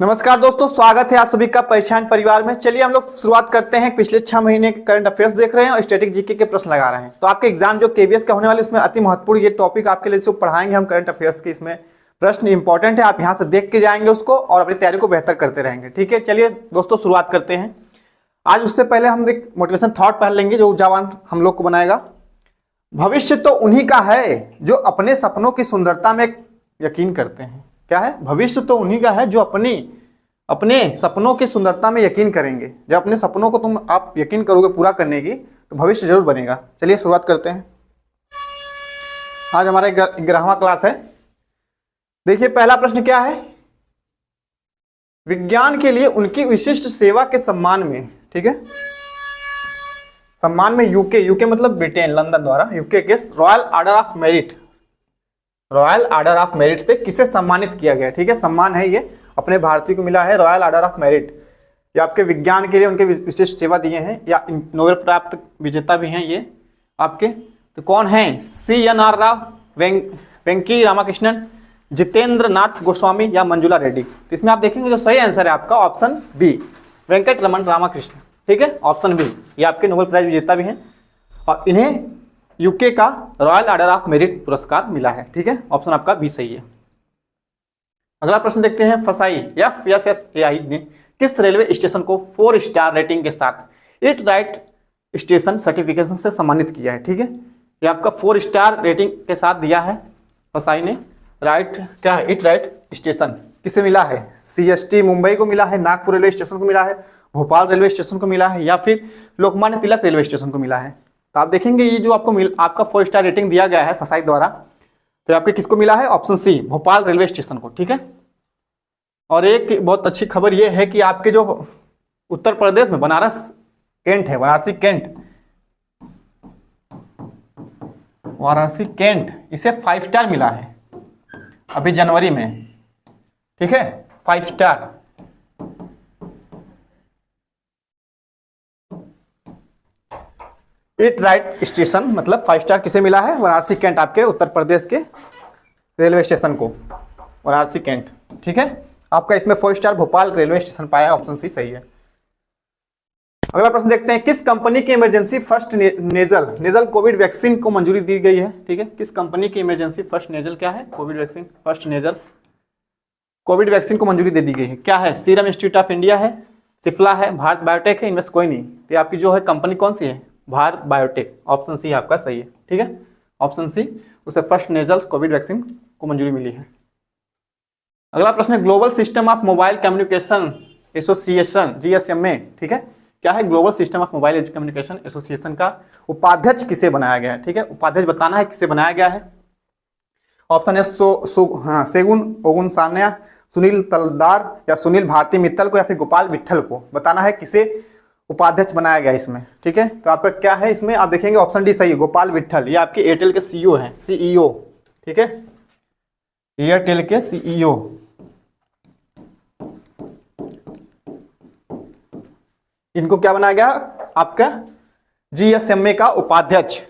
नमस्कार दोस्तों, स्वागत है आप सभी का पहचान परिवार में। चलिए हम लोग शुरुआत करते हैं। पिछले 6 महीने के करंट अफेयर्स देख रहे हैं और स्टैटिक जीके के प्रश्न लगा रहे हैं। तो आपके एग्जाम जो केवीएस का होने वाले उसमें अति महत्वपूर्ण ये टॉपिक आपके लिए पढ़ाएंगे हम। करंट अफेयर्स के इसमें प्रश्न इंपॉर्टेंट है, आप यहाँ से देख के जाएंगे उसको और अपनी तैयारी को बेहतर करते रहेंगे। ठीक है, चलिए दोस्तों शुरुआत करते हैं। आज उससे पहले हम एक मोटिवेशन थॉट पढ़ लेंगे जो ऊर्जावान हम लोग को बनाएगा। भविष्य तो उन्हीं का है जो अपने सपनों की सुंदरता में यकीन करते हैं। क्या है? भविष्य तो उन्हीं का है जो अपने सपनों की सुंदरता में यकीन करेंगे। जब अपने सपनों को आप यकीन करोगे पूरा करने की तो भविष्य जरूर बनेगा। चलिए शुरुआत करते हैं। आज हमारा 11वां क्लास है। देखिए पहला प्रश्न क्या है। विज्ञान के लिए उनकी विशिष्ट सेवा के सम्मान में, ठीक है, सम्मान में यूके मतलब ब्रिटेन, लंदन द्वारा यूके के royal order of merit, royal order of merit से किसे सम्मानित किया गया। ठीक है, सम्मान है ये, अपने भारतीय को मिला है रॉयल ऑर्डर ऑफ मेरिट। ये आपके विज्ञान के लिए उनके विशिष्ट सेवा दिए हैं या नोबेल प्राप्त विजेता भी हैं ये आपके। तो कौन हैं? CNR राव, वेंकी रामाकृष्णन, जितेंद्र नाथ गोस्वामी या मंजुला रेड्डी। तो इसमें आप देखेंगे जो सही आंसर है आपका ऑप्शन बी, वेंकट रमन रामाकृष्णन। ठीक है, ऑप्शन बी, ये आपके नोबेल प्राइज विजेता भी हैं और इन्हें यूके का रॉयल ऑर्डर ऑफ मेरिट पुरस्कार मिला है। ठीक है, ऑप्शन आपका बी सही है। अगला प्रश्न देखते हैं। फसाई FSSAI ने किस रेलवे स्टेशन को 4 स्टार रेटिंग के साथ इट राइट स्टेशन सर्टिफिकेशन से सम्मानित किया है। ठीक है, ये आपका 4 स्टार रेटिंग के साथ दिया है फसाई ने। राइट क्या है? इट राइट स्टेशन किसे मिला है? CST मुंबई को मिला है, नागपुर रेलवे स्टेशन को मिला है, भोपाल रेलवे स्टेशन को मिला है या फिर लोकमान्य तिलक रेलवे स्टेशन को मिला है। तो आप देखेंगे ये जो आपका 4 स्टार रेटिंग दिया गया है फसाई द्वारा, तो आपके किसको मिला है? Option C, Bhopal railway station को। ठीक है, और एक बहुत अच्छी खबर यह है कि आपके जो उत्तर प्रदेश में बनारस कैंट है, वाराणसी कैंट, इसे 5 स्टार मिला है अभी जनवरी में। ठीक है, 5 स्टार। इट राइट स्टेशन मतलब 5 स्टार किसे मिला है? वाराणसी कैंट, आपके उत्तर प्रदेश के रेलवे स्टेशन को, वाराणसी कैंट। ठीक है, आपका इसमें 4 स्टार भोपाल रेलवे स्टेशन पाया, ऑप्शन सी सही है। अगला प्रश्न देखते हैं। किस कंपनी की emergency first nasal Covid vaccine को मंजूरी दी गई है? ठीक है, किस कंपनी की इमरजेंसी फर्स्ट नेजल क्या है? Covid vaccine, first nasal Covid vaccine को मंजूरी दे दी गई है। क्या है? सीरम इंस्टीट्यूट ऑफ इंडिया है, सिप्ला है, भारत बायोटेक है, इनमें कोई नहीं। तो आपकी जो है कंपनी कौन सी है? भारत बायोटेक, ऑप्शन सी आपका सही है। ठीक है, ऑप्शन सी, उसे फर्स्ट नेजल कोविड वैक्सीन को मंजूरी मिली है। अगला प्रश्न है। Global system of mobile communication association GSMA, ठीक है, क्या है? Global system of mobile communication association का उपाध्यक्ष किसे बनाया गया है? ठीक है, उपाध्यक्ष बताना है किसे बनाया गया है। ऑप्शन है सेगुन ओगुनसान्या, सुनील तलदार या सुनील भारती मित्तल को या फिर गोपाल विट्ठल को। बताना है किसे उपाध्यक्ष बनाया गया इसमें। ठीक है, तो आपका क्या है इसमें? आप देखेंगे ऑप्शन डी सही है, गोपाल विट्ठल। ये आपके एयरटेल के CEO हैं, CEO। ठीक है, एयरटेल के CEO। इनको क्या बनाया गया? आपका GSMA का उपाध्यक्ष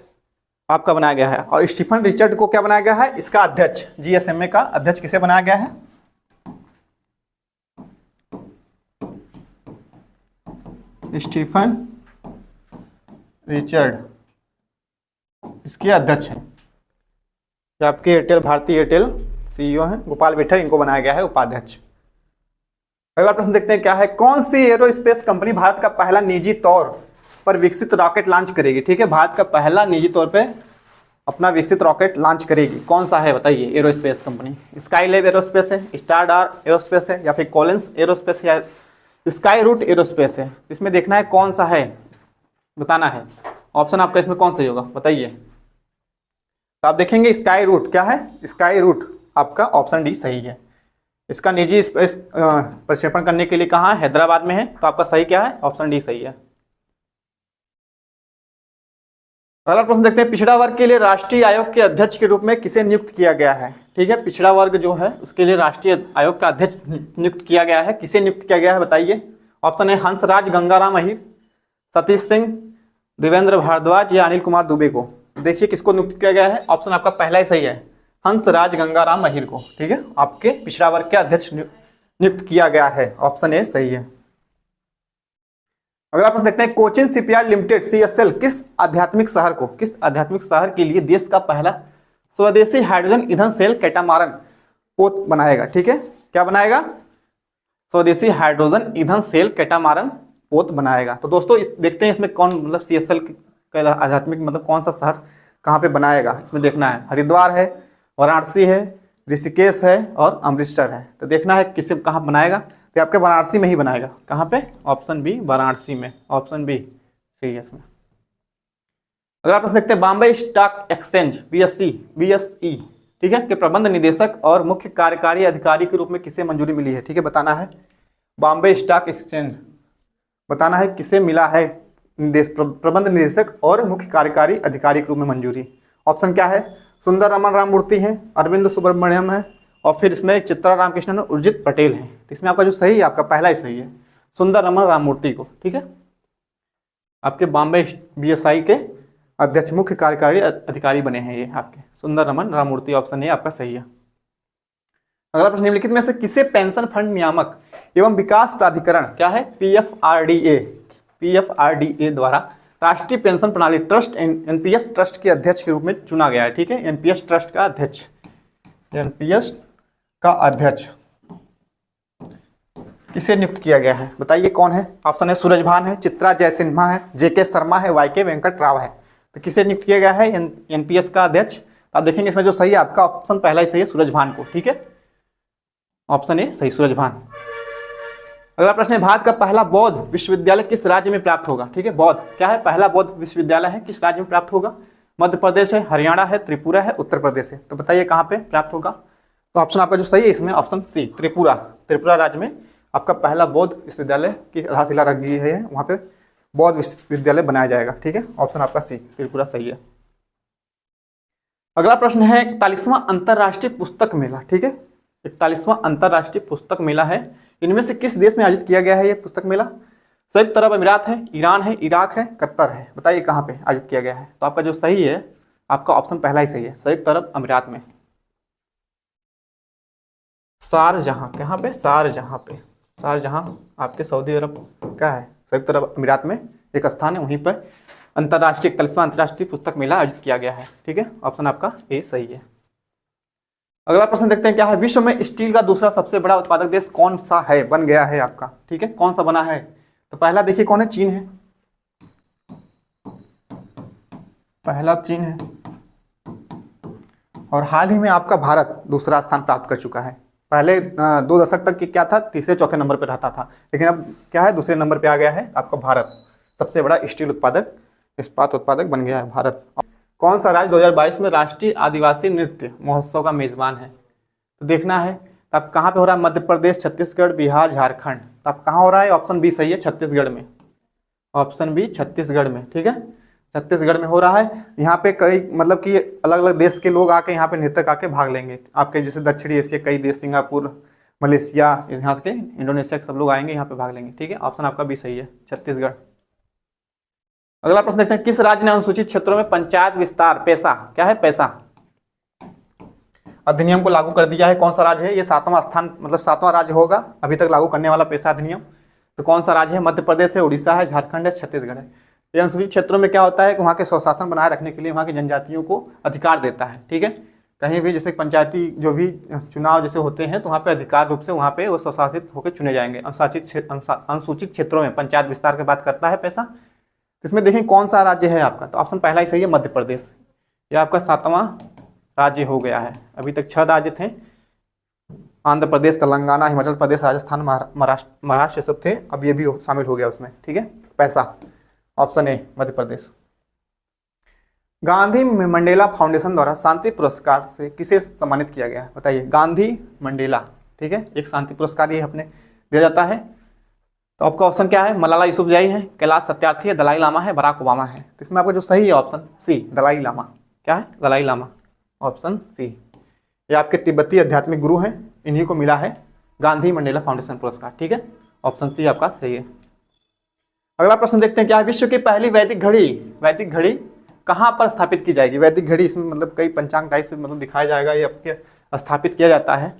आपका बनाया गया है। और स्टीफन रिचर्ड को क्या बनाया गया है? इसका अध्यक्ष, GSMA का अध्यक्ष किसे बनाया गया है? स्टीफन रिचर्ड इसके अध्यक्ष हैं। आपके एयरटेल, भारतीय एयरटेल CEO हैं गोपाल विट्ठल, इनको बनाया गया है उपाध्यक्ष। अगला प्रश्न देखते हैं। क्या है? कौन सी एरोस्पेस कंपनी भारत का पहला निजी तौर पर विकसित रॉकेट लॉन्च करेगी? ठीक है, भारत का पहला निजी तौर पे अपना विकसित रॉकेट लॉन्च करेगी, कौन सा है बताइए? Aerospace company. स्काईलैब एरोस्पेस है, स्टारडार एरोस्पेस है या फिर कॉलिंस एरोस्पेस या स्काई रूट एरोस्पेस है। इसमें देखना है कौन सा है, बताना है। ऑप्शन आपका इसमें कौन सही होगा बताइए? तो आप देखेंगे स्काई रूट। क्या है? स्काई रूट आपका ऑप्शन डी सही है। इसका निजी स्पेस प्रक्षेपण करने के लिए कहाँ है? हैदराबाद में है। तो आपका सही क्या है? ऑप्शन डी सही है। अगला प्रश्न देखते हैं। पिछड़ा वर्ग के लिए राष्ट्रीय आयोग के अध्यक्ष के रूप में किसे नियुक्त किया गया है? ठीक है, पिछड़ा वर्ग जो है उसके लिए राष्ट्रीय आयोग का अध्यक्ष नियुक्त किया गया है। किसे नियुक्त किया गया है बताइए? ऑप्शन है हंसराज गंगाराम अहिर, सतीश सिंह, देवेंद्र भारद्वाज या अनिल कुमार दुबे को। देखिए किसको नियुक्त किया गया है। ऑप्शन आपका पहला ही सही है, हंसराज गंगाराम अहिर को। ठीक है, आपके पिछड़ा वर्ग के अध्यक्ष नियुक्त किया गया है? ऑप्शन ए सही है। अगला प्रश्न देखते हैं, कोचिन शिपयार्ड लिमिटेड CSL किस आध्यात्मिक शहर के लिए देश का पहला स्वदेशी हाइड्रोजन ईंधन सेल कैटामारन पोत बनाएगा? ठीक है, क्या बनाएगा? स्वदेशी हाइड्रोजन ईंधन सेल कैटामारन पोत बनाएगा। तो दोस्तों देखते हैं इसमें कौन मतलब CSL का आध्यात्मिक मतलब कौन सा शहर कहाँ पे बनाएगा, इसमें देखना है। हरिद्वार है, वाराणसी है, ऋषिकेश है और अमृतसर है। तो देखना है किसे कहाँ बनाएगा, तो आपके वाराणसी में ही बनाएगा। कहाँ पे? ऑप्शन बी वाराणसी में, ऑप्शन बी सही है इसमें। अगला प्रश्न देखते हैं, बॉम्बे स्टॉक एक्सचेंज BSE ठीक है के प्रबंध निदेशक और मुख्य कार्यकारी अधिकारी के रूप में किसे मंजूरी मिली है? ठीक है, बताना है। बॉम्बे स्टॉक एक्सचेंज बताना है किसे मिला है प्रबंध निदेशक और मुख्य कार्यकारी अधिकारी के रूप में मंजूरी। ऑप्शन क्या है? सुंदर रमन राममूर्ति है, अरविंद सुब्रमण्यम है और फिर इसमें चित्रा रामकृष्णन और उर्जित पटेल है। तो इसमें आपका जो सही है, आपका पहला ही सही है, सुंदर रमन राममूर्ति को। ठीक है, आपके बॉम्बे BSI के अध्यक्ष मुख्य कार्यकारी अधिकारी बने हैं ये आपके सुंदर रमन राममूर्ति। ऑप्शन ए आपका सही है। अगला प्रश्न, निम्नलिखित में से किसे पेंशन फंड नियामक एवं विकास प्राधिकरण क्या है PFRDA द्वारा राष्ट्रीय पेंशन प्रणाली ट्रस्ट NPS ट्रस्ट के अध्यक्ष के रूप में चुना गया है? ठीक है, NPS ट्रस्ट का अध्यक्ष, NPS का अध्यक्ष किसे नियुक्त किया गया है? बताइए कौन है? ऑप्शन है सूरज भान है, चित्रा जयसिम्हा है, JK शर्मा है, YK वेंकट राव है। तो किसे नियुक्त किया गया है NPS का अध्यक्ष? तो आप देखेंगे इसमें जो सही है आपका ऑप्शन पहला ही सही है, सूरज भान को। ठीक है, ऑप्शन ए सही, सूरज भान। अगला प्रश्न है, भारत का पहला बौद्ध विश्वविद्यालय किस राज्य में प्राप्त होगा? ठीक है, बौद्ध क्या है? पहला बौद्ध विश्वविद्यालय है, किस राज्य में प्राप्त होगा? मध्य प्रदेश है, हरियाणा है, त्रिपुरा है, उत्तर प्रदेश है। तो बताइए कहाँ पे प्राप्त होगा? तो ऑप्शन आपका जो सही है इसमें ऑप्शन सी, त्रिपुरा राज्य में आपका पहला बौद्ध विश्वविद्यालय की आधारशिला रख दी है, वहाँ पे बौद्ध विश्वविद्यालय बनाया जाएगा। ठीक है, ऑप्शन आपका सी, त्रिपुरा सही है। अगला प्रश्न है, 41वां अंतरराष्ट्रीय पुस्तक मेला। ठीक है, 41वां अंतरराष्ट्रीय पुस्तक मेला है, इनमें से किस देश में आयोजित किया गया है ये पुस्तक मेला? संयुक्त अरब अमीरात है, ईरान है, इराक है, कतर है। बताइए कहाँ पे आयोजित किया गया है? तो आपका जो सही है आपका ऑप्शन पहला ही सही है, संयुक्त अरब अमीरात में, शारजहां। कहाँ पे? शारजहां आपके सऊदी अरब का है, संयुक्त अरब अमीरात में एक स्थान है, वहीं पर अंतरराष्ट्रीय 41वां अंतरराष्ट्रीय पुस्तक मेला आयोजित किया गया है। ठीक है, ऑप्शन आपका ए सही है। अगला प्रश्न देखते हैं, क्या है? विश्व में स्टील का दूसरा सबसे बड़ा उत्पादक देश कौन सा है? बन गया है आपका। ठीक है, कौन सा बना है? तो पहला देखिए कौन है? चीन है, पहला चीन है और हाल ही में आपका भारत दूसरा स्थान प्राप्त कर चुका है। पहले 2 दशक तक क्या था? तीसरे चौथे नंबर पर रहता था, लेकिन अब क्या है? दूसरे नंबर पे आ गया है आपका भारत, सबसे बड़ा स्टील उत्पादक, इस्पात उत्पादक बन गया है भारत। कौन सा राज्य 2022 में राष्ट्रीय आदिवासी नृत्य महोत्सव का मेजबान है? तो देखना है, तो आप कहाँ पे हो रहा है? मध्य प्रदेश, छत्तीसगढ़, बिहार, झारखंड। तो आप कहाँ हो रहा है? ऑप्शन बी सही है, छत्तीसगढ़ में, ऑप्शन बी छत्तीसगढ़ में। ठीक है, छत्तीसगढ़ में हो रहा है। यहाँ पे कई मतलब कि अलग अलग देश के लोग आके यहाँ पे नृतक आके भाग लेंगे आपके, जैसे दक्षिणी एशिया कई देश, सिंगापुर, मलेशिया, यहाँ के इंडोनेशिया के सब लोग आएंगे यहाँ पे भाग लेंगे। ठीक है, ऑप्शन आपका भी सही है, छत्तीसगढ़। अगला प्रश्न देखते हैं, किस राज्य ने अनुसूचित क्षेत्रों में पंचायत विस्तार पैसा क्या है? पैसा अधिनियम को लागू कर दिया है? कौन सा राज्य है ये? 7वां स्थान मतलब 7वां राज्य होगा अभी तक लागू करने वाला पैसा अधिनियम। तो कौन सा राज्य है? मध्य प्रदेश है, उड़ीसा है, झारखंड है, छत्तीसगढ़ है। ये अनुसूचित क्षेत्रों में क्या होता है कि वहाँ के स्वशासन बनाए रखने के लिए वहाँ की जनजातियों को अधिकार देता है। ठीक है, कहीं भी जैसे पंचायती जो भी चुनाव जैसे होते हैं तो वहाँ पे अधिकार रूप से वहाँ पे वो स्वशासित होकर चुने जाएंगे। अनुसूचित क्षेत्रों में पंचायत विस्तार की बात करता है पैसा। इसमें देखें कौन सा राज्य है आपका? तो ऑप्शन पहला ही सही है, मध्य प्रदेश। यह आपका 7वां राज्य हो गया है। अभी तक 6 राज्य थे, आंध्र प्रदेश, तेलंगाना, हिमाचल प्रदेश, राजस्थान, महाराष्ट्र सब थे, अब ये भी शामिल हो गया उसमें। ठीक है, पैसा option A Madhya Pradesh. Gandhi Mandela foundation द्वारा शांति पुरस्कार से किसे सम्मानित किया गया है? बताइए। गांधी मंडेला, ठीक है, एक शांति पुरस्कार ये अपने दिया जाता है। तो आपका ऑप्शन क्या है? मलाला यूसुफजई है, कैलाश सत्यार्थी है, दलाई लामा है, बराक ओबामा है। तो इसमें आपका जो सही है ऑप्शन सी, दलाई लामा। क्या है? Dalai Lama, option C. ये आपके तिब्बती आध्यात्मिक गुरु हैं, इन्हीं को मिला है गांधी मंडेला फाउंडेशन पुरस्कार। ठीक है, ऑप्शन सी आपका सही है। अगला प्रश्न देखते हैं, क्या है? विश्व की पहली वैदिक घड़ी कहाँ पर स्थापित की जाएगी? वैदिक घड़ी इसमें मतलब कई पंचांग टाइप से मतलब दिखाया जाएगा, ये आपके स्थापित किया जाता है।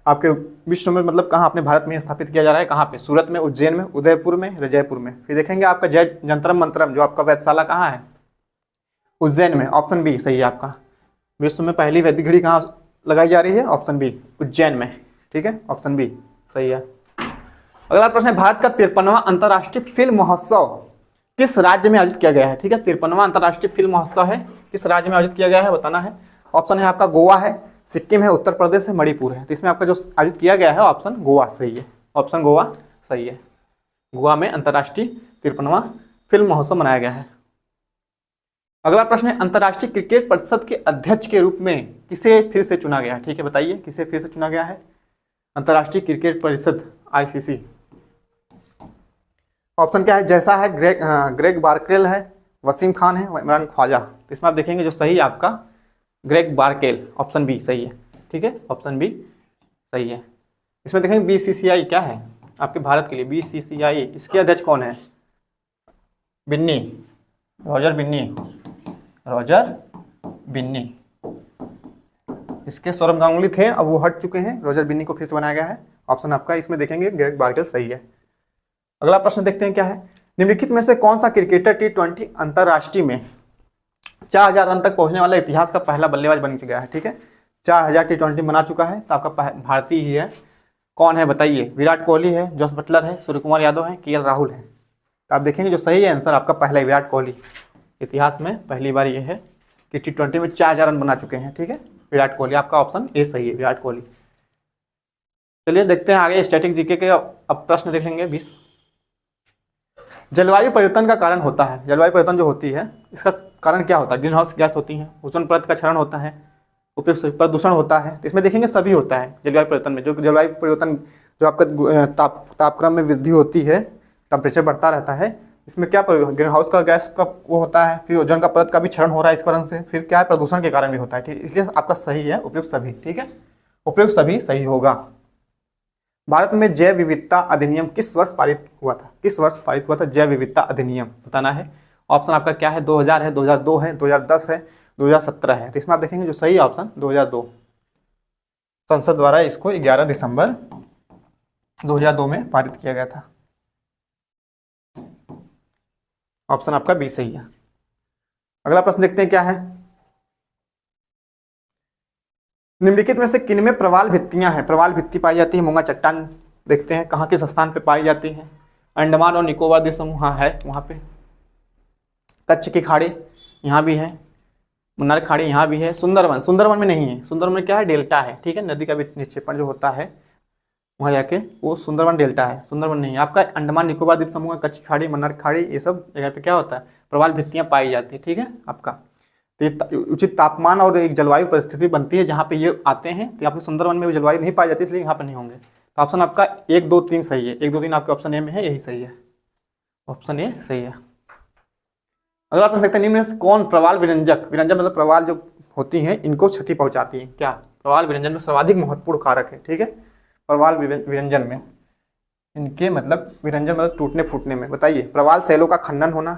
आपके विश्व में मतलब कहाँ अपने भारत में स्थापित किया जा रहा है, कहाँ पे, सूरत में, उज्जैन में, उदयपुर में, जयपुर में। फिर देखेंगे आपका जय जंतरम मंतरम जो आपका वेधशाला कहाँ है, उज्जैन में, ऑप्शन बी सही है आपका। विश्व में पहली वैदिक घड़ी कहाँ लगाई जा रही है, ऑप्शन बी उज्जैन में, ठीक है, ऑप्शन बी सही है। अगला प्रश्न है, भारत का 53वां अंतर्राष्ट्रीय फिल्म महोत्सव किस राज्य में आयोजित किया गया है, ठीक है, 53वां अंतर्राष्ट्रीय फिल्म महोत्सव है किस राज्य में आयोजित किया गया है बताना है। ऑप्शन है आपका गोवा है, सिक्किम है, उत्तर प्रदेश है, मणिपुर है। तो इसमें आपका जो आयोजित किया गया है ऑप्शन गोवा सही है, ऑप्शन गोवा सही है। गोवा में अंतर्राष्ट्रीय 53वां फिल्म महोत्सव मनाया गया है। अगला प्रश्न है, अंतर्राष्ट्रीय क्रिकेट परिषद के अध्यक्ष के रूप में किसे फिर से चुना गया है, ठीक है, बताइए किसे फिर से चुना गया है अंतर्राष्ट्रीय क्रिकेट परिषद ICC। ऑप्शन क्या है, जैसा है ग्रेग बार्केल है, वसीम खान है, इमरान ख्वाजा। तो इसमें आप देखेंगे जो सही है आपका ग्रेग बार्केल, ऑप्शन बी सही है, ठीक है, ऑप्शन बी सही है। इसमें देखेंगे BCCI क्या है आपके भारत के लिए, BCCI इसके अध्यक्ष कौन है, बिन्नी, रॉजर बिन्नी। इसके सौरभ गांगुली थे, अब वो हट चुके हैं, रॉजर बिन्नी को फिर से बनाया गया है। ऑप्शन आपका इसमें देखेंगे ग्रेग बार्केल सही है। अगला प्रश्न देखते हैं क्या है, निम्नलिखित में से कौन सा क्रिकेटर T20 अंतर्राष्ट्रीय में 4000 रन तक पहुंचने वाला इतिहास का पहला बल्लेबाज बन गया है, ठीक है, 4000 T20 बना चुका है, तो आपका भारतीय ही है। कौन है बताइए, विराट कोहली है, जोस बटलर है, सूर्य कुमार यादव है, KL राहुल है। तो आप देखेंगे जो सही है आंसर आपका पहला ही विराट कोहली, इतिहास में पहली बार ये है कि T20 में 4000 रन बना चुके हैं, ठीक है, विराट कोहली, आपका ऑप्शन ए सही है, विराट कोहली। चलिए देखते हैं आगे स्टैटिक जीके के अब प्रश्न देखेंगे 20। जलवायु परिवर्तन का कारण होता है, जलवायु परिवर्तन जो होती है इसका कारण क्या होता है, ग्रीन हाउस गैस होती है, ओजोन परत का क्षरण होता है, उपयुक्त प्रदूषण होता है। तो इसमें देखेंगे सभी होता है जलवायु परिवर्तन में। जो जलवायु परिवर्तन जो आपका तापक्रम में वृद्धि होती है, टेम्परेचर बढ़ता रहता है, इसमें क्या ग्रीन हाउस का गैस का वो होता है, फिर ओजोन का परत का भी क्षरण हो रहा है इस कारण से, फिर क्या है प्रदूषण के कारण भी होता है, ठीक, इसलिए आपका सही है उपयुक्त सभी, ठीक है, उपयुक्त सभी सही होगा। भारत में जैव विविधता अधिनियम किस वर्ष पारित हुआ था, किस वर्ष पारित हुआ था जैव विविधता अधिनियम बताना है। ऑप्शन आपका क्या है, 2000 है, 2002 है, 2010 है, 2017 है। तो इसमें आप देखेंगे जो सही ऑप्शन 2002, संसद द्वारा इसको 11 दिसंबर 2002 में पारित किया गया था। ऑप्शन आपका बी सही है। अगला प्रश्न देखते हैं क्या है, निम्नलिखित में से किन में प्रवाल भित्तियां हैं, प्रवाल भित्ति पाई जाती है, मूंगा चट्टान देखते हैं कहाँ किस स्थान पे पाई जाती है, अंडमान और निकोबार द्वीप समूह है वहाँ पे, कच्छ की खाड़ी यहाँ भी है, मुन्नार खाड़ी यहाँ भी है, सुंदरवन में नहीं है, सुंदरवन में क्या है डेल्टा है, ठीक है, नदी का भी निक्षेपण जो होता है वहाँ जाके वो सुंदरवन डेल्टा है, सुंदरवन नहीं है। आपका अंडमान निकोबार द्वीप समूह, कच्छ खाड़ी, मन्नार खाड़ी, ये सब जगह पे क्या होता है प्रवाल भित्तियां पाई जाती है, ठीक है आपका। तो ये उचित तापमान और एक जलवायु परिस्थिति बनती है जहाँ पे ये आते हैं, तो आपके सुंदरवन में जलवायु नहीं पाई जाती इसलिए यहाँ पर नहीं होंगे। तो ऑप्शन आपका 1, 2, 3 सही है, 1, 2, 3 आपके ऑप्शन ए में है, यही सही है, ऑप्शन ए सही है। अगला प्रश्न देखते हैं, निम्न में कौन प्रवाल विरंजक, विरंजक मतलब प्रवाल जो होती हैं इनको क्षति पहुंचाती है, क्या प्रवाल विरंजन में सर्वाधिक महत्वपूर्ण कारक है, ठीक है, प्रवाल विरंजन में इनके मतलब विरंजन मतलब टूटने फूटने में बताइए, प्रवाल सेलों का खंडन होना,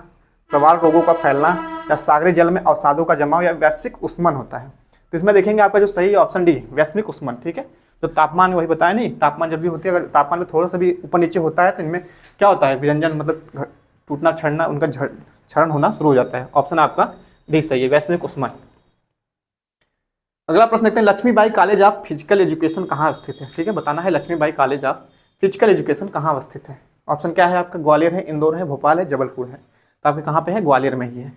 प्रवाल रोगों का फैलना, या सागरी जल में अवसादों का जमाव, या वैश्विक उष्मन होता है। तो इसमें देखेंगे आपका जो सही है ऑप्शन डी वैश्विक उष्मन, ठीक है, जो तापमान वही बताया नहीं, तापमान जब भी होती है अगर तापमान में थोड़ा सा भी ऊपर नीचे होता है तो इनमें क्या होता है विरंजन मतलब टूटना छड़ना, उनका क्षरण होना शुरू हो जाता है। ऑप्शन आपका डी सही है, वैश्विक उष्मन। अगला प्रश्न देखते हैं, Lakshmibai college of physical education कहाँ स्थित है, ठीक है, बताना है Lakshmibai college of physical education कहाँ अवस्थित है। ऑप्शन क्या है आपका, ग्वालियर है, इंदौर है, भोपाल है, जबलपुर है। तो आपके कहाँ पे है, ग्वालियर में ही है,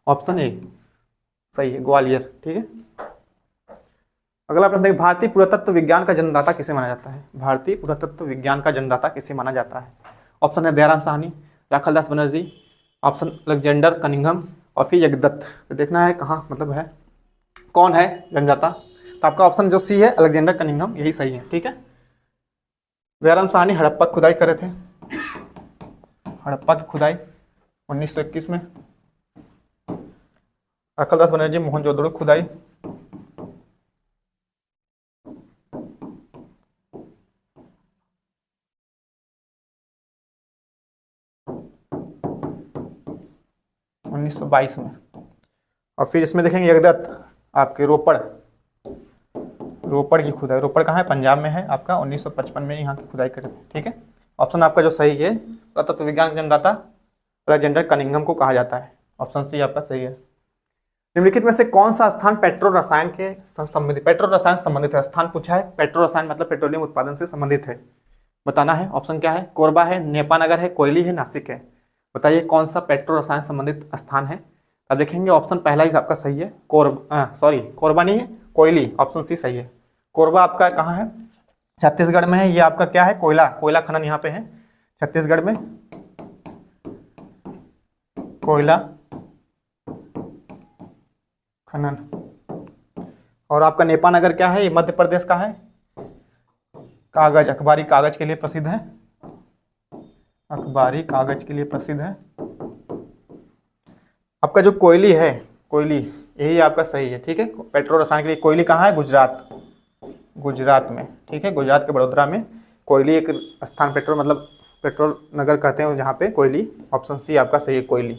ऑप्शन ए सही है, ग्वालियर, ठीक है। अगला प्रश्न देखिए, भारतीय पुरातत्व विज्ञान का जन्मदाता किसे माना जाता है, भारतीय पुरातत्व विज्ञान का जन्मदाता किसे माना जाता है। ऑप्शन है Dayaram Sahni, Rakhaldas Banerjee, option Alexander Cunningham, और फिर यज्ञदत्त। तो देखना है कहाँ मतलब है कौन है जन्मदाता। तो आपका ऑप्शन जो सी है अलेक्जेंडर कनिंघम, यही सही है, ठीक है। दयाराम साहनी हड़प्पा की खुदाई करे थे, हड़प्पा की खुदाई 1921 में। राखालदास बनर्जी मोहनजोदड़ो खुदाई, में। और फिर इसमें देखेंगे यज्ञदत्त आपके रोपड़ रोपड़ की खुदाई, रोपड़ कहाँ है? पंजाब में है आपका, 1955 में यहाँ की खुदाई करी, ठीक है। ऑप्शन आपका जो सही है, तत्व विज्ञान जन्मदाता अलेक्जेंडर कनिंघम को कहा जाता है। ऑप्शन सी आपका सही है। निम्नलिखित में से कौन सा स्थान पेट्रो रसायन के संबंधित, पेट्रो रसायन संबंधित है? स्थान पूछा है, पेट्रो रसायन मतलब पेट्रोलियम उत्पादन से संबंधित है, बताना है। ऑप्शन क्या है? कोरबा है, नेपानगर है, कोयली है, नासिक है। बताइए कौन सा पेट्रो रसायन संबंधित स्थान है। अब देखेंगे ऑप्शन पहला ही आपका सही है, कोरबा नहीं है, कोयली। ऑप्शन सी सही है। कोरबा आपका कहाँ है? छत्तीसगढ़ में है। ये आपका क्या है? कोयला खनन यहाँ पे है छत्तीसगढ़ में, कोयला खनन। और आपका नेपानगर क्या है? ये मध्य प्रदेश का है। कागज, अखबारी कागज के लिए प्रसिद्ध है, अखबारी कागज के लिए प्रसिद्ध है। आपका जो कोयली है, कोयली यही आपका सही है, ठीक है। पेट्रो रसायन के लिए कोयली कहाँ है? गुजरात में, ठीक है। गुजरात के बड़ोदरा में कोयली एक स्थान, पेट्रोल मतलब पेट्रोल नगर कहते हैं जहाँ पे कोयली। ऑप्शन सी आपका सही है, कोयली।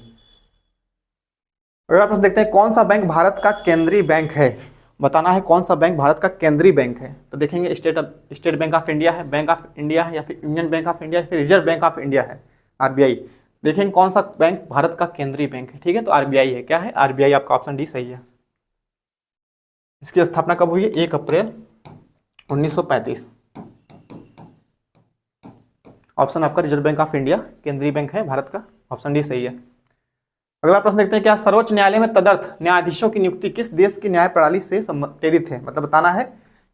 अगर आप देखते हैं कौन सा बैंक भारत का केंद्रीय बैंक है, बताना है कौन सा बैंक भारत का केंद्रीय बैंक है। तो देखेंगे स्टेट बैंक ऑफ इंडिया है, बैंक ऑफ इंडिया है, या फिर यूनियन बैंक ऑफ इंडिया, या फिर रिजर्व बैंक ऑफ इंडिया है, आरबीआई। देखेंगे कौन सा बैंक भारत का केंद्रीय बैंक है, ठीक है। तो आरबीआई है। क्या है? आरबीआई। आपका ऑप्शन डी सही है। इसकी स्थापना कब हुई है? 1 अप्रैल 1935। ऑप्शन आपका रिजर्व बैंक ऑफ इंडिया केंद्रीय बैंक है भारत का। ऑप्शन डी सही है। अगला प्रश्न देखते हैं, क्या सर्वोच्च न्यायालय में तदर्थ न्यायाधीशों की नियुक्ति किस देश की न्याय प्रणाली से प्रेरित है? मतलब बताना है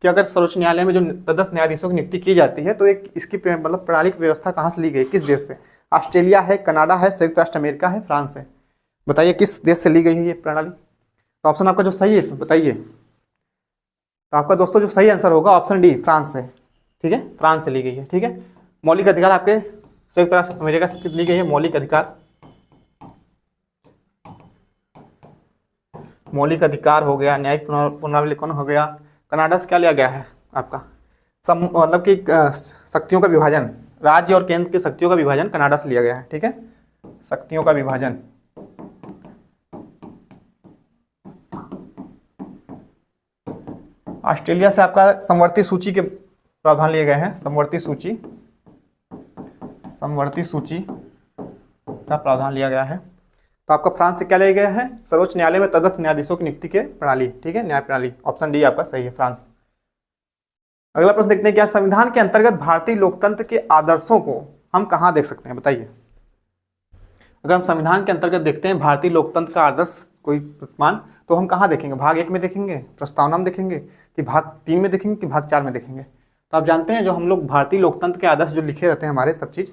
कि अगर सर्वोच्च न्यायालय में जो तदर्थ न्यायाधीशों की नियुक्ति की जाती है तो एक इसकी मतलब प्रणाली की व्यवस्था कहाँ से ली गई, किस देश से? ऑस्ट्रेलिया है, कनाडा है, संयुक्त राष्ट्र अमेरिका है, फ्रांस है। बताइए किस देश से ली गई है ये प्रणाली। तो ऑप्शन आपका जो सही है बताइए। तो आपका दोस्तों जो सही आंसर होगा ऑप्शन डी, फ्रांस से, ठीक है। फ्रांस से ली गई है, ठीक है। मौलिक अधिकार आपके संयुक्त राष्ट्र अमेरिका से ली गई है। मौलिक अधिकार हो गया, न्यायिक पुनरावलोकन हो गया। कनाडा से क्या लिया गया है आपका? मतलब कि शक्तियों का विभाजन, राज्य और केंद्र की शक्तियों का विभाजन कनाडा से लिया गया है, ठीक है। शक्तियों का विभाजन। ऑस्ट्रेलिया से आपका समवर्ती सूची के प्रावधान लिए गए हैं, समवर्ती सूची का प्रावधान लिया गया है। तो आपका फ्रांस से क्या लिया गया है? सर्वोच्च न्यायालय में तदर्थ न्यायाधीशों की नियुक्ति के प्रणाली, ठीक है, न्याय प्रणाली। ऑप्शन डी आपका सही है, फ्रांस। अगला प्रश्न देखते हैं, क्या संविधान के अंतर्गत भारतीय लोकतंत्र के आदर्शों को हम कहाँ देख सकते हैं? बताइए। अगर हम संविधान के अंतर्गत देखते हैं भारतीय लोकतंत्र का आदर्श कोई प्रतिमान, तो हम कहाँ देखेंगे? भाग 1 में देखेंगे, प्रस्तावना में देखेंगे, कि भाग 3 में देखेंगे, कि भाग 4 में देखेंगे? तो आप जानते हैं जो हम लोग भारतीय लोकतंत्र के आदर्श जो लिखे रहते हैं हमारे सब चीज़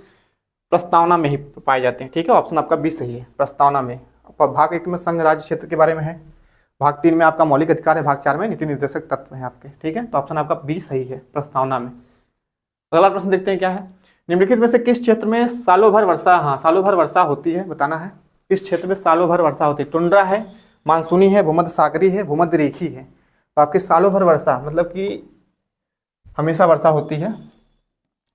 प्रस्तावना में ही पाए जाते हैं, ठीक है। ऑप्शन आपका बी सही है, प्रस्तावना में। भाग 1 में संघ राज्य क्षेत्र के बारे में है, भाग 3 में आपका मौलिक अधिकार है, भाग 4 में नीति निर्देशक तत्व है आपके, ठीक है। तो ऑप्शन आपका बी सही है, प्रस्तावना में। अगला प्रश्न देखते हैं क्या है, निम्नलिखित में से किस क्षेत्र में सालों भर वर्षा, सालों भर वर्षा होती है? बताना है किस क्षेत्र में सालों भर वर्षा होती है। टुंड्रा है, मानसूनी है, भूमध्य सागरी है, भूमध्य रेखी है। तो आपके सालों भर वर्षा मतलब कि हमेशा वर्षा होती है।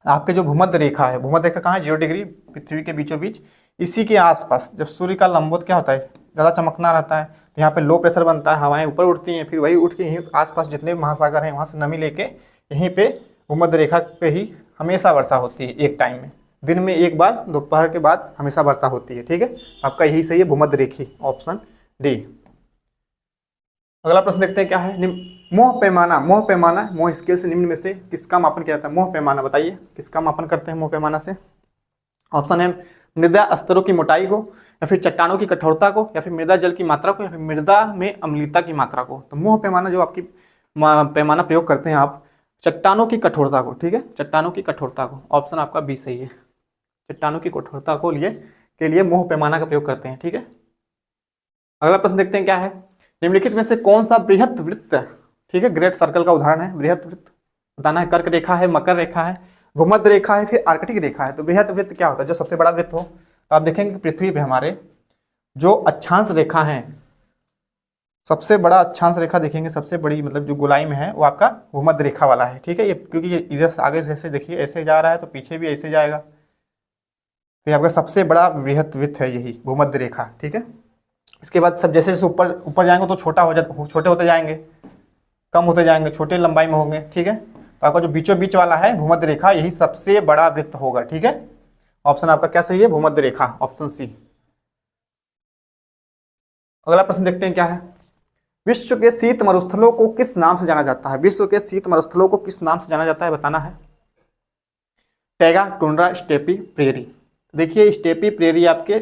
आपके जो भूमध्य रेखा है, भूमध्य रेखा कहाँ है? 0 डिग्री पृथ्वी के बीचों बीच, इसी के आसपास जब सूर्य का लंबवत क्या होता है, ज़्यादा चमकना रहता है, तो यहाँ पे लो प्रेशर बनता है, हवाएं ऊपर उठती हैं, फिर वही उठ के यहीं आसपास जितने भी महासागर हैं वहाँ से नमी लेके यहीं पे भूमध्य रेखा पे ही हमेशा वर्षा होती है। एक टाइम में, दिन में एक बार, दोपहर के बाद हमेशा वर्षा होती है, ठीक है। आपका यही सही है, भूमध्य रेखी, ऑप्शन डी। अगला प्रश्न देखते हैं क्या है, मोह पैमाना, मोह स्केल से निम्न में से किसका मापन किया जाता है? मोह पैमाना बताइए किसका मापन करते हैं मोह पैमाना से? ऑप्शन है मृदा स्तरों की मोटाई को, या फिर चट्टानों की कठोरता को, या फिर मृदा जल की मात्रा को, या फिर मृदा में अम्लीयता की मात्रा को। तो मोह पैमाना जो आपकी पैमाना प्रयोग करते हैं आप, चट्टानों की कठोरता को, ठीक है, चट्टानों की कठोरता को। ऑप्शन आपका बी सही है, चट्टानों की कठोरता को के लिए मोह पैमाना का प्रयोग करते हैं, ठीक है। अगला प्रश्न देखते हैं क्या है, निम्नलिखित में से कौन सा बृहत वृत्त, ठीक है, ग्रेट सर्कल का उदाहरण है बृहत वृत्त। बताना है कर्क रेखा है, मकर रेखा है, भूमध्य रेखा है, फिर आर्कटिक रेखा है। तो बृहत वृत्त क्या होता है? जो सबसे बड़ा वृत्त हो। तो आप देखेंगे पृथ्वी पे हमारे जो अक्षांश रेखा है, सबसे बड़ा अक्षांश रेखा देखेंगे, सबसे बड़ी मतलब जो गोलाई में है वो आपका भूमध्य रेखा वाला है, ठीक है। ये क्योंकि ये इधर से आगे जैसे देखिए ऐसे जा रहा है तो पीछे भी ऐसे जाएगा, तो आपका सबसे बड़ा बृहत वृत्त है यही भूमध्य रेखा, ठीक है। इसके बाद सब जैसे जैसे ऊपर ऊपर जाएंगे तो छोटे होते जाएंगे, कम होते जाएंगे, छोटे लंबाई में होंगे, ठीक है। तो आपका जो बीचों बीच वाला है भूमध्य रेखा, यही सबसे बड़ा वृत्त होगा, ठीक है। ऑप्शन आपका क्या सही है, भूमध्य रेखा, ऑप्शन सी। अगला प्रश्न देखते हैं क्या है। विश्व के शीत मरुस्थलों को किस नाम से जाना जाता है? विश्व के शीत मरुस्थलों को किस नाम से जाना जाता है, बताना है। Taiga, tundra, steppe, prairie. देखिए स्टेपी प्रेरी आपके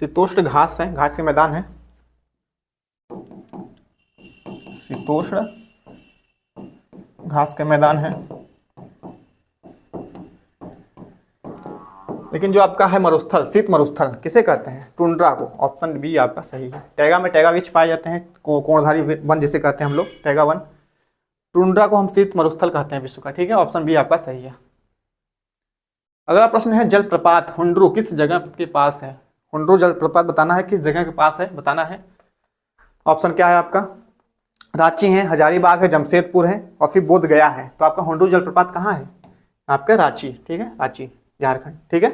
शीतोष्ण घास है, घास के मैदान है, शीतोष्ण घास के मैदान है। लेकिन जो आपका है मरुस्थल, शीत मरुस्थल किसे कहते हैं? टुंड्रा को, ऑप्शन बी आपका सही है। टैगा में टैगा वृक्ष पाए जाते हैं, कोणधारी वन जिसे कहते हैं हम लोग, टैगा वन। टुंड्रा को हम शीत मरुस्थल कहते हैं विश्व का, ठीक है। ऑप्शन बी आपका सही है। अगला प्रश्न है जलप्रपात हुंड्रू किस जगह के पास है? हुंड्रू जलप्रपात बताना है किस जगह के पास है, बताना है। ऑप्शन क्या है आपका? रांची है, हजारीबाग है, जमशेदपुर है और फिर बोध गया है। तो आपका हुंड्रू जलप्रपात कहाँ है? आपका रांची, ठीक है, रांची झारखंड, ठीक है।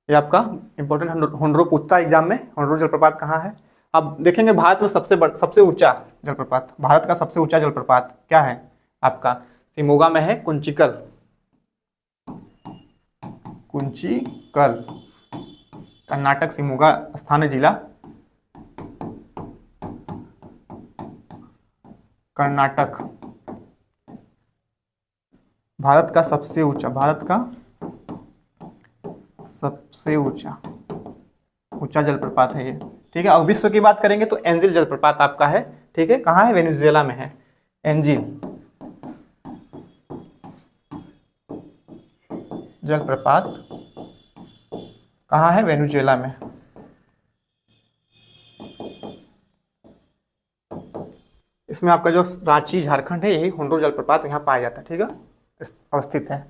ये आपका इंपॉर्टेंट हुंड्रू पूछता है एग्जाम में, हुंड्रू जलप्रपात कहाँ है। अब देखेंगे भारत में सबसे ऊंचा जलप्रपात, भारत का सबसे ऊंचा जलप्रपात क्या है आपका? शिमोगा में है, कुंचिकल, कुंचिकल, कर्नाटक, शिमोगा स्थानीय जिला कर्नाटक। भारत का सबसे ऊंचा, भारत का सबसे ऊंचा जलप्रपात है ये, ठीक है। और विश्व की बात करेंगे तो एंजिल जलप्रपात आपका है, ठीक है। कहाँ है? वेनेजुएला में है एंजिल जलप्रपात, कहाँ है? वेनेजुएला में। इसमें आपका जो रांची झारखंड है, यही हुंड्रू जलप्रपात यहाँ पाया जाता है, ठीक है, अवस्थित है।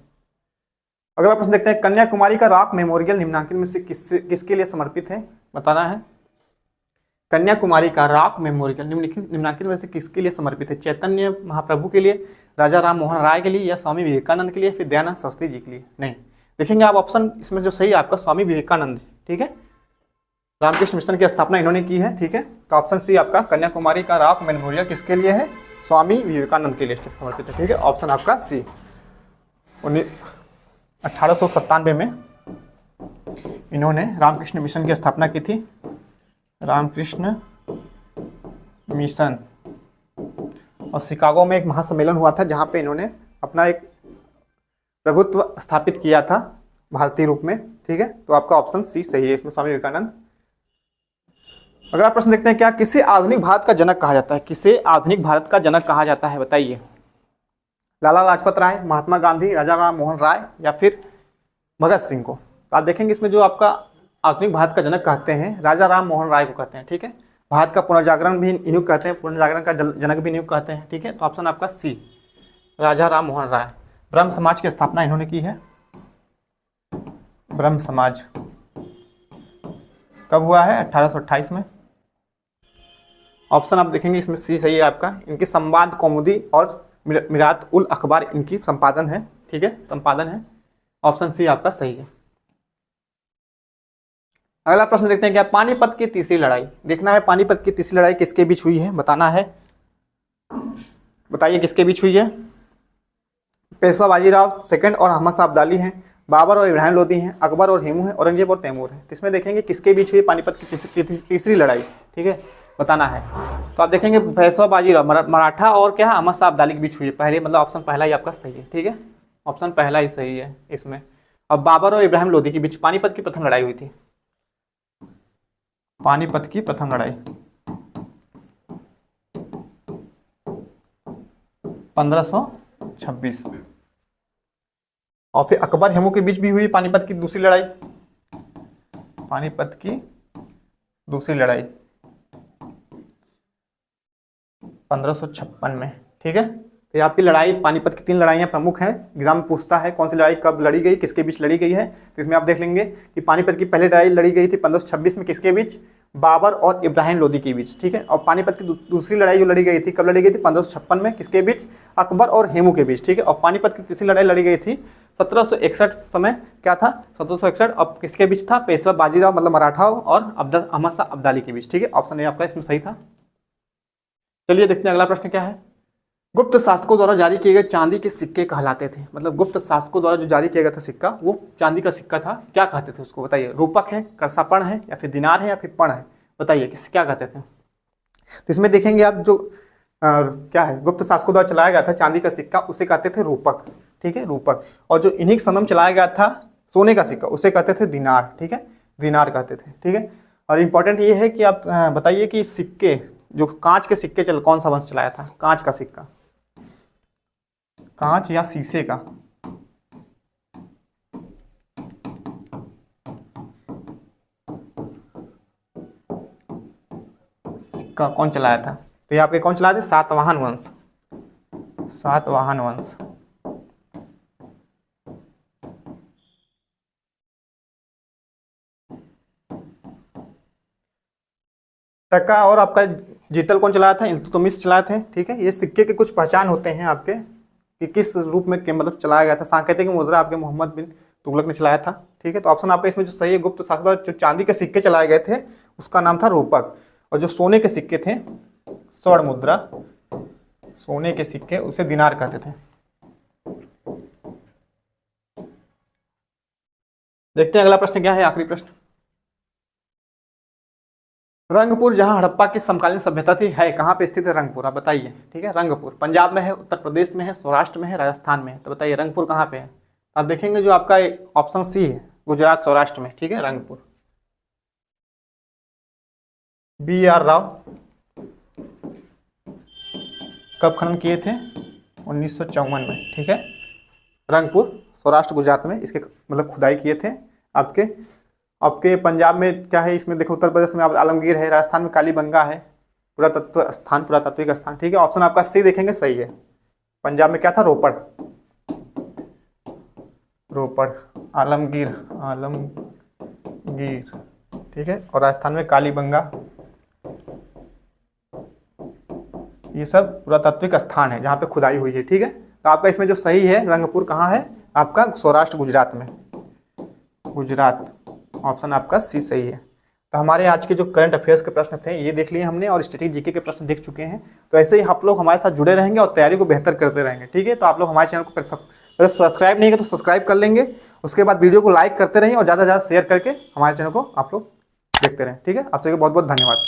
अगला प्रश्न देखते हैं, कन्याकुमारी का रॉक मेमोरियल निम्नलिखित में से किसके लिए समर्पित है, बताना है। कन्याकुमारी का रॉक मेमोरियल निम्नलिखित में से किसके लिए समर्पित है? चैतन्य महाप्रभु के लिए, राजा राम मोहन राय के लिए, या स्वामी विवेकानंद के लिए, फिर दयानंद सरस्वती जी के लिए? नहीं, देखेंगे आप ऑप्शन, इसमें जो सही है आपका स्वामी विवेकानंद, ठीक है। रामकृष्ण मिशन की स्थापना इन्होंने की है, ठीक है। तो ऑप्शन सी आपका कन्याकुमारी का रॉक मेमोरियल किसके लिए है? स्वामी विवेकानंद के लिए समर्पित है, ठीक है। ऑप्शन आपका सी। 1897 में इन्होंने रामकृष्ण मिशन की स्थापना की थी, रामकृष्ण मिशन। और शिकागो में एक महासम्मेलन हुआ था जहां पे इन्होंने अपना एक प्रभुत्व स्थापित किया था भारतीय रूप में, ठीक है। तो आपका ऑप्शन सी सही है इसमें, स्वामी विवेकानंद। अगला प्रश्न देखते हैं, क्या किसे आधुनिक भारत का जनक कहा जाता है? किसे आधुनिक भारत का जनक कहा जाता है, बताइए। लाला लाजपत राय, महात्मा गांधी, राजा राम मोहन राय, या फिर भगत सिंह को? तो आप देखेंगे इसमें जो आपका आधुनिक भारत का जनक कहते हैं, राजा राम मोहन राय को कहते हैं, ठीक है। भारत का पुनर्जागरण भी इन्हीं कहते हैं, पुनर्जागरण का जनक भी इन्हीं कहते हैं, ठीक है। तो ऑप्शन आपका सी, राजा राम मोहन राय। ब्रह्म समाज की स्थापना इन्होंने की है। ब्रह्म समाज कब हुआ है? 1828 में। ऑप्शन आप देखेंगे इसमें सी सही है आपका। इनकी संवाद कौमुदी और मिरात उल अखबार इनकी संपादन है, ठीक है, संपादन है। ऑप्शन सी आपका सही है। अगला प्रश्न देखते हैं, क्या पानीपत की तीसरी लड़ाई, देखना है पानीपत की तीसरी लड़ाई किसके बीच हुई है, बताना है। बताइए किसके बीच हुई है? पेशवा बाजीराव सेकंड और अहमद शाह अब्दाली हैं, बाबर और इब्राहिम लोदी हैं, अकबर और हेमू है, औरंगजेब और तैमूर है। तो इसमें देखेंगे किसके बीच हुई पानीपत की तीसरी लड़ाई, ठीक है, बताना है। तो आप देखेंगे पेशवा बाजीराव मराठा और क्या है अहमद शाह अब्दाली के बीच हुई है, पहले, मतलब ऑप्शन पहला ही आपका सही है, ठीक है, ऑप्शन पहला ही सही है इसमें। अब बाबर और इब्राहिम लोदी के बीच पानीपत की प्रथम लड़ाई हुई थी, पानीपत की प्रथम लड़ाई 1526। और फिर अकबर हेमू के बीच भी हुई पानीपत की दूसरी लड़ाई, पानीपत की दूसरी लड़ाई 1556 में, ठीक है। तो ये आपकी लड़ाई, पानीपत की 3 लड़ाइयाँ प्रमुख हैं। एग्जाम में पूछता है कौन सी लड़ाई कब लड़ी गई, किसके बीच लड़ी गई है। तो इसमें आप देख लेंगे कि पानीपत की पहली लड़ाई लड़ी गई थी 1526 में, किसके बीच? बाबर और इब्राहिम लोदी के बीच, ठीक है। और पानीपत की दूसरी लड़ाई जो लड़ी गई थी कब लड़ी गई थी? 1556 में, किसके बीच? अकबर और हेमू के बीच, ठीक है। और पानीपत की तीसरी लड़ाई लड़ी गई थी 1761 समय, क्या था 1761, अब किसके बीच था? पेशवा बाजीराव मतलब मराठाओं और अहमद शाह अब्दाली के बीच, ठीक है। ऑप्शन ए आपका इसमें सही था। चलिए देखते हैं अगला प्रश्न क्या है। गुप्त शासकों द्वारा जारी किए गए चांदी के सिक्के कहलाते थे, मतलब गुप्त शासकों द्वारा जो जारी किया गया था सिक्का वो चांदी का सिक्का था, क्या कहते थे उसको बताइए? रूपक है, करसापण है, या फिर दिनार है, या फिर पण है? बताइए किस क्या कहते थे? तो इसमें देखेंगे आप जो क्या है गुप्त शासकों द्वारा चलाया गया था चांदी का सिक्का उसे कहते थे रूपक, ठीक है, रूपक। और जो इन्हीं समय में चलाया गया था सोने का सिक्का उसे कहते थे दिनार, ठीक है, दिनार कहते थे, ठीक है। और इम्पोर्टेंट ये है कि आप बताइए कि सिक्के जो कांच के सिक्के कौन सा वंश चलाया था? कांच का सिक्का, कांच या शीशे का? सिक्का कौन चलाया था? तो ये आपके कौन चलाए थे? सातवाहन वंश, सातवाहन वंश। टका और आपका जीतल कौन चलाया था? इल्तुतमिश चलाए थे, ठीक है। ये सिक्के के कुछ पहचान होते हैं आपके कि किस रूप में मतलब चलाया गया था। सांकेतिक मुद्रा आपके मोहम्मद बिन तुगलक ने चलाया था, ठीक है। तो ऑप्शन आपका इसमें जो सही है, गुप्त शासक जो चांदी के सिक्के चलाए गए थे उसका नाम था रूपक, और जो सोने के सिक्के थे स्वर्ण मुद्रा, सोने के सिक्के उसे दिनार कहते थे। देखते हैं अगला प्रश्न क्या है, आखिरी प्रश्न। रंगपुर जहां हड़प्पा की समकालीन सभ्यता थी है कहाँ पे स्थित है? रंगपुर, आप बताइए, ठीक है। रंगपुर पंजाब में है, उत्तर प्रदेश में है, सौराष्ट्र में है, राजस्थान में है? तो बताइए रंगपुर कहाँ पे है? आप देखेंगे जो आपका ऑप्शन सी है, गुजरात सौराष्ट्र में, ठीक है, रंगपुर। B.R. राव कब खनन किए थे? 1954 में, ठीक है। रंगपुर सौराष्ट्र गुजरात में इसके मतलब खुदाई किए थे। आपके पंजाब में क्या है? इसमें देखो उत्तर प्रदेश में आप आलमगीर है, राजस्थान में कालीबंगा है, पुरातत्व स्थान, पुरातात्विक स्थान, ठीक है। ऑप्शन आपका सी देखेंगे सही है। पंजाब में क्या था? रोपड़, रोपड़, आलमगीर, आलमगीर, ठीक है। और राजस्थान में कालीबंगा। ये सब पुरातात्विक स्थान है जहाँ पे खुदाई हुई है, ठीक है। तो आपका इसमें जो सही है रंगपुर कहाँ है? आपका सौराष्ट्र गुजरात में, गुजरात। ऑप्शन आपका सी सही है। तो हमारे आज के जो करंट अफेयर्स के प्रश्न थे ये देख लिए हमने, और स्टैटिक जीके के प्रश्न देख चुके हैं। तो ऐसे ही आप लोग हमारे साथ जुड़े रहेंगे और तैयारी को बेहतर करते रहेंगे, ठीक है। तो आप लोग हमारे चैनल को सब्सक्राइब नहीं किया तो सब्सक्राइब कर लेंगे, उसके बाद वीडियो को लाइक करते रहेंगे और ज़्यादा से ज़्यादा शेयर करके हमारे चैनल को आप लोग देखते रहें, ठीक है। आप सभी को बहुत बहुत धन्यवाद।